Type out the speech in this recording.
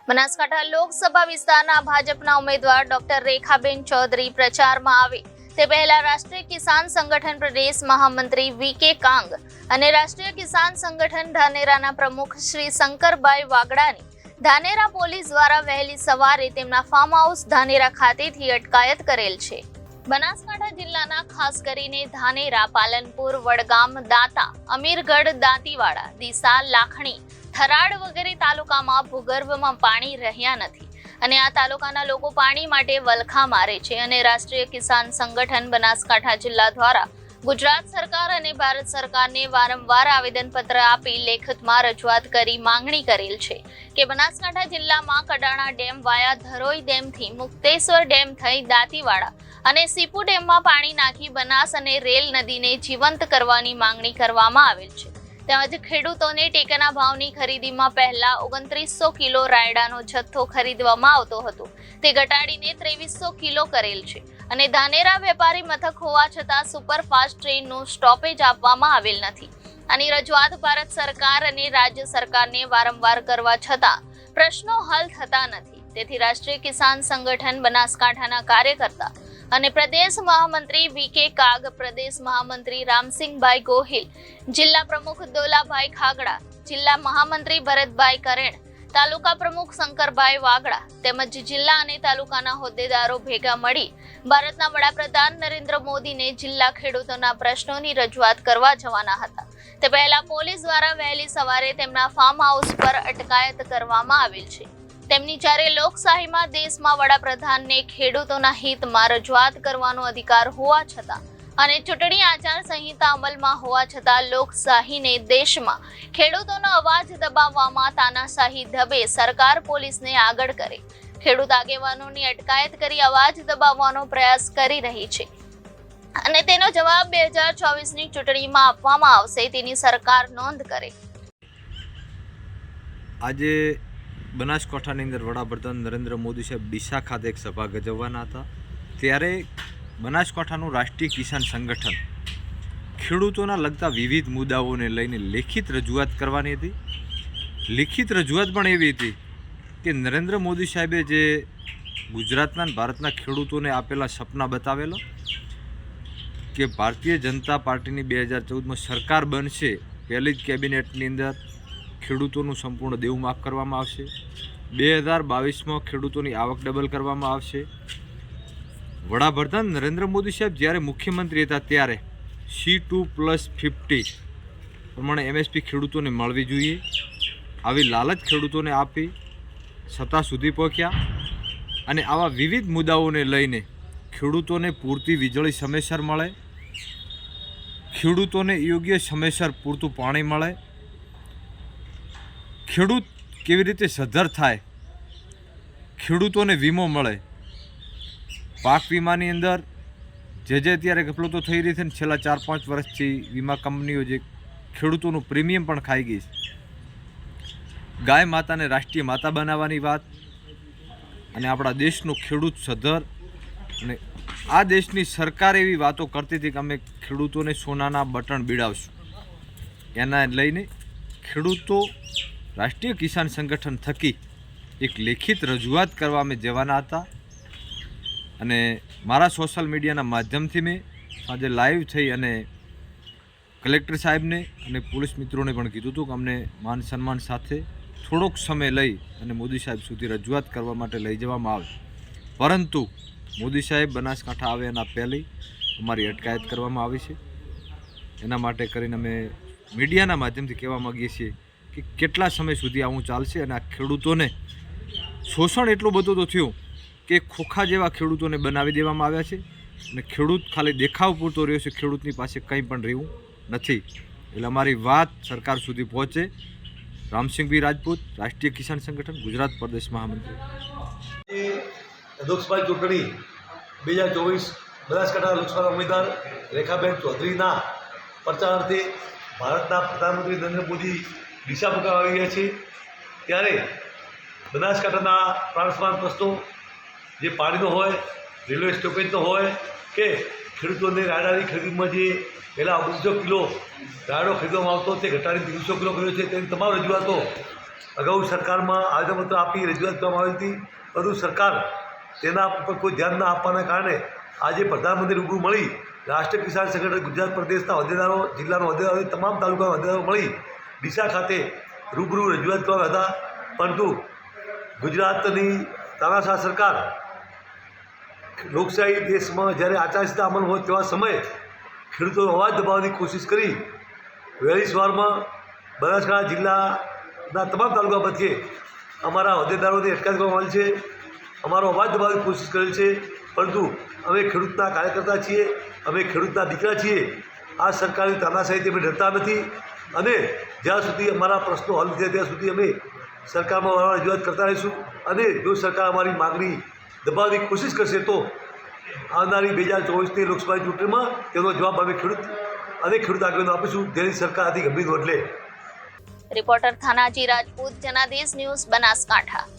બનાસકાંઠા લોકસભા વિસ્તારના ભાજપના ઉમેદવાર ડોક્ટર રેખાબેન ચૌધરી પ્રચારમાં આવે તે પહેલા રાષ્ટ્રીય કિસાન સંગઠન પ્રદેશ મહામંત્રી વીકે કાંગ અને રાષ્ટ્રીય કિસાન સંગઠન ધાનેરાના પ્રમુખ શ્રી શંકરભાઈ વાગડાની ધાનેરા પોલીસ દ્વારા વહેલી સવારે તેમના ફાર્મ હાઉસ ધાનેરા ખાતેથી અટકાયત કરેલ છે। બનાસકાંઠા જિલ્લાના ખાસ કરીને ધાનેરા, પાલનપુર, વડગામ, દાંતા, અમીરગઢ, દાંતીવાડા, ડીસા, લાખણી, થરાદ વગેરે તાલુકામાં ભૂગર્ભમાં પાણી રહ્યા નથી અને આ તાલુકાના લોકો પાણી માટે વલખા મારે છે અને રાષ્ટ્રીય કિસાન સંગઠન બનાસકાંઠા જિલ્લા દ્વારા ગુજરાત સરકાર અને ભારત સરકારને વારંવાર આવેદનપત્ર આપી લેખિતમાં રજૂઆત કરી માંગણી કરેલ છે કે બનાસકાંઠા જિલ્લામાં કડાણા ડેમ વાયા ધરોઈ ડેમથી મુક્તેશ્વર ડેમ થઈ દાંતીવાડા અને સીપુ ડેમમાં પાણી નાખી બનાસ અને રેલ નદીને જીવંત કરવાની માંગણી કરવામાં આવેલ છે। તેમજ ખેડૂતોને ટેકાના ભાવની ખરીદીમાં પહેલા 2900 કિલો રાયડાનો જથ્થો ખરીદવામાં આવતો હતો તે ઘટાડીને 2300 કિલો કરેલ છે અને ધાનેરા વેપારી મથક હોવા છતાં સુપરફાસ્ટ ટ્રેનનું સ્ટોપેજ આપવામાં આવેલ નથી। આની રજૂઆત ભારત સરકાર અને રાજ્ય સરકારને વારંવાર કરવા છતાં પ્રશ્નો હલ થતા નથી। તેથી રાષ્ટ્રીય કિસાન સંગઠન બનાસકાંઠાના કાર્યકર્તા અને પ્રદેશ મહામંત્રી વીકે કાગ, પ્રદેશ મહામંત્રી રામસિંહભાઈ ગોહિલ, જિલ્લા પ્રમુખ દોલાભાઈ ખાગડા, જિલ્લા મહામંત્રી ભરતભાઈ કરેણ, તાલુકા પ્રમુખ શંકરભાઈ વાગડા તેમજ જિલ્લા અને તાલુકાના હોદ્દેદારો ભેગા મળી ભારતના વડાપ્રધાન નરેન્દ્ર મોદીને જિલ્લા ખેડૂતોના પ્રશ્નોની રજૂઆત કરવા જવાના હતા। તે પહેલા પોલીસ દ્વારા વહેલી સવારે તેમના ફાર્મ હાઉસ પર અટકાયત કરવામાં આવેલ છે। તેમની જ્યારે લોકશાહીમાં દેશમાં વડાપ્રધાનને ખેડૂતોના હિતમાં રજૂઆત કરવાનો અધિકાર હોવા છતાં અને ચૂંટણી આચાર સંહિતા અમલમાં હોવા છતાં લોકશાહીને દેશમાં ખેડૂતોનો અવાજ દબાવવામાં તાનાશાહી ઢબે સરકાર પોલીસને આગળ કરે ખેડૂત આગેવાનોની અટકાયત કરી અવાજ દબાવવાનો પ્રયાસ કરી રહી છે અને તેનો જવાબ 2024ની ચૂંટણીમાં આપવામાં આવશે તેની સરકાર નોંધ કરે। આજે બનાસકાંઠાની અંદર વડાપ્રધાન નરેન્દ્ર મોદી સાહેબ ડીસા ખાતે એક સભા ગજવવાના હતા ત્યારે બનાસકાંઠાનું રાષ્ટ્રીય કિસાન સંગઠન ખેડૂતોના લગતા વિવિધ મુદ્દાઓને લઈને લેખિત રજૂઆત કરવાની હતી। લેખિત રજૂઆત પણ એવી હતી કે નરેન્દ્ર મોદી સાહેબે જે ગુજરાતના અને ભારતના ખેડૂતોને આપેલા સપના બતાવેલા કે ભારતીય જનતા પાર્ટીની 2014માં સરકાર બનશે, પહેલી જ કેબિનેટની અંદર ખેડૂતોનું સંપૂર્ણ દેવું માફ કરવામાં આવશે, 2022માં ખેડૂતોની આવક ડબલ કરવામાં આવશે। વડાપ્રધાન નરેન્દ્ર મોદી સાહેબ જ્યારે મુખ્યમંત્રી હતા ત્યારે C2+50 પ્રમાણે MSP ખેડૂતોને મળવી જોઈએ આવી લાલચ ખેડૂતોને આપી સત્તા સુધી પહોંચ્યા અને આવા વિવિધ મુદ્દાઓને લઈને ખેડૂતોને પૂરતી વીજળી સમયસર મળે, ખેડૂતોને યોગ્ય સમયસર પૂરતું પાણી મળે, ખેડૂત કેવી રીતે સદ્ધર થાય, ખેડૂતોને વીમો મળે, પાક વીમાની અંદર જે અત્યારે ગફલતો થઈ રહી છે ને છેલ્લા 4-5 વર્ષથી વીમા કંપનીઓ જે ખેડૂતોનું પ્રીમિયમ પણ ખાઈ ગઈ છે, ગાય માતાને રાષ્ટ્રીય માતા બનાવવાની વાત અને આપણા દેશનો ખેડૂત સદ્ધર અને આ દેશની સરકાર એવી વાતો કરતી હતી કે અમે ખેડૂતોને સોનાના બટન બીડાવશું, એના લઈને ખેડૂતો રાષ્ટ્રીય કિસાન સંગઠન થકી એક લેખિત રજૂઆત કરવા અમે જવાના હતા અને મારા સોશિયલ મીડિયાના માધ્યમથી મેં આજે લાઈવ થઈ અને કલેક્ટર સાહેબને અને પોલીસ મિત્રોને પણ કીધું હતું કે અમને માન સન્માન સાથે થોડોક સમય લઈ અને મોદી સાહેબ સુધી રજૂઆત કરવા માટે લઈ જવામાં આવે, પરંતુ મોદી સાહેબ બનાસકાંઠા આવે એના પહેલી અમારી અટકાયત કરવામાં આવી છે। એના માટે કરીને અમે મીડિયાના માધ્યમથી કહેવા માગીએ છીએ કે કેટલા સમય સુધી આવું ચાલશે અને આ ખેડૂતોને શોષણ એટલું બધું તો થયું કે ખોખા જેવા ખેડૂતોને બનાવી દેવામાં આવ્યા છે અને ખેડૂત ખાલી દેખાવ પૂરતો રહ્યો છે, ખેડૂતની પાસે કંઈ પણ રહ્યું નથી। એટલે અમારી વાત સરકાર સુધી પહોંચે। રામસિંહભાઈ રાજપૂત, રાષ્ટ્રીય કિસાન સંગઠન, ગુજરાત પ્રદેશ મહામંત્રી। લોકસભા ચૂંટણી 2024 બનાસકાંઠા લોકસભાના ઉમેદવાર રેખાબેન ચૌધરીના પ્રચારાર્થે ભારતના પ્રધાનમંત્રી નરેન્દ્ર મોદી ડીસા મુકામ આવી રહ્યા છે ત્યારે બનાસકાંઠાના પ્રાણસમાન પ્રશ્નો જે પાણીનો હોય, રેલવે સ્ટોપેજનો હોય કે ખેડૂતોને રાયડાની ખરીદીમાં જે પહેલાં 1900 કિલો રાયડો ખરીદવામાં આવતો તે ઘટાડીને 300 કિલો કર્યો છે તેની તમામ રજૂઆતો અગાઉ સરકારમાં આવેદનપત્ર આપી રજૂઆત કરવામાં આવી હતી, પરંતુ સરકાર તેના પર કોઈ ધ્યાન ન આપવાના કારણે આજે પ્રધાનમંત્રી રૂબરૂ મળી રાષ્ટ્રીય કિસાન સંગઠન ગુજરાત પ્રદેશના હોદ્દેદારો, જિલ્લાના હોદ્દેદારો, તમામ તાલુકાના હોદ્દેદારો મળી ડીસા ખાતે રૂબરૂ રજૂઆત કરવા હતા, પરંતુ ગુજરાતની તાનાશાહ સરકાર લોકશાહી દેશમાં જ્યારે આચારસંહિતા અમલ હોય તેવા સમયે ખેડૂતોનો અવાજ દબાવવાની કોશિશ કરી વહેલી સવારમાં બનાસકાંઠા જિલ્લાના તમામ તાલુકા મથકે અમારા હોદ્દેદારોની અટકાયત કરવામાં આવી છે, અમારો અવાજ દબાવવાની કોશિશ કરેલ છે, પરંતુ અમે ખેડૂતના કાર્યકર્તા છીએ, અમે ખેડૂતના દીકરા છીએ, આ સરકારની તાનાશાહીથી અમે ડરતા નથી અને જ્યાં સુધી અમારા પ્રશ્નો હલ થાય ત્યાં સુધી અમે સરકારમાં રજૂઆત કરતા રહીશું અને જો સરકાર અમારી માગણી દબાવવાની કોશિશ કરશે તો આવનારી 2024ની લોકસભાની ચૂંટણીમાં તેનો જવાબ અમે ખેડૂત આગેવાનો આપીશું, જેની સરકાર આથી ગંભીર નોંધ લે. Reporter Thanaji Rajput, Janadesh news, Banaskantha.